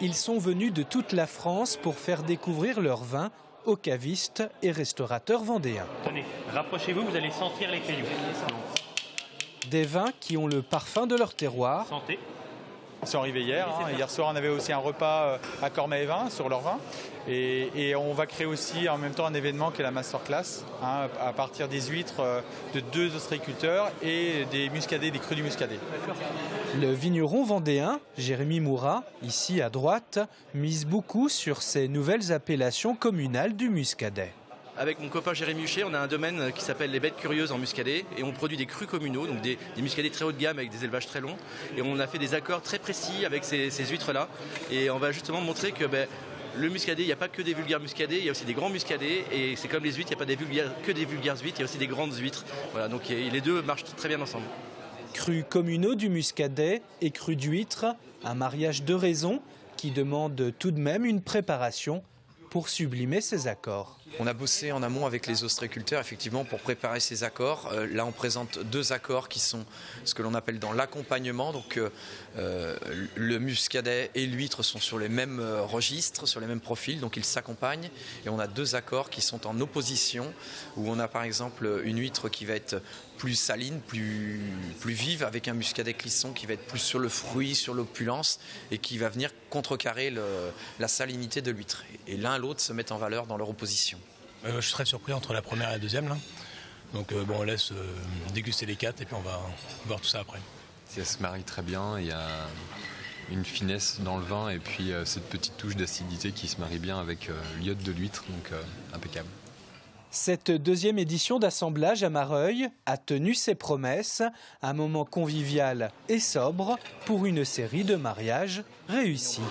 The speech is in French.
Ils sont venus de toute la France pour faire découvrir leur vin aux cavistes et restaurateurs vendéens. Tenez, rapprochez-vous, vous allez sentir les cailloux. Des vins qui ont le parfum de leur terroir. Santé. Ils sont arrivés hier. Hier soir, on avait aussi un repas à Cormeilles et Vin sur leur vin. Et on va créer aussi en même temps un événement qui est la masterclass, à partir des huîtres de 2 ostréiculteurs et des muscadets, des crus du muscadet. Le vigneron vendéen, Jérémy Mourat, ici à droite, mise beaucoup sur ces nouvelles appellations communales du muscadet. Avec mon copain Jérémy Huchet, on a un domaine qui s'appelle les Bêtes Curieuses en muscadet et on produit des crus communaux, donc des muscadets très haut de gamme avec des élevages très longs. Et on a fait des accords très précis avec ces huîtres-là. Et on va justement montrer que le muscadet, il n'y a pas que des vulgaires muscadets, il y a aussi des grands muscadets. Et c'est comme les huîtres, il n'y a pas que des vulgaires huîtres, il y a aussi des grandes huîtres. Voilà, donc les deux marchent très bien ensemble. Crus communaux du muscadet et crus d'huîtres, un mariage de raison qui demande tout de même une préparation pour sublimer ces accords. On a bossé en amont avec les ostréiculteurs effectivement pour préparer ces accords. Là on présente 2 accords qui sont ce que l'on appelle dans l'accompagnement. Donc le muscadet et l'huître sont sur les mêmes registres, sur les mêmes profils, donc ils s'accompagnent. Et on a 2 accords qui sont en opposition, où on a par exemple une huître qui va être plus saline, plus vive, avec un muscadet clisson qui va être plus sur le fruit, sur l'opulence, et qui va venir contrecarrer la salinité de l'huître. Et l'un et l'autre se mettent en valeur dans leur opposition. Je suis très surpris entre la première et la deuxième. Là. Donc on laisse déguster les 4 et puis on va voir tout ça après. Ça se marie très bien, il y a une finesse dans le vin et puis cette petite touche d'acidité qui se marie bien avec l'iode de l'huître, donc impeccable. Cette deuxième édition d'assemblage à Mareuil a tenu ses promesses, un moment convivial et sobre pour une série de mariages réussis.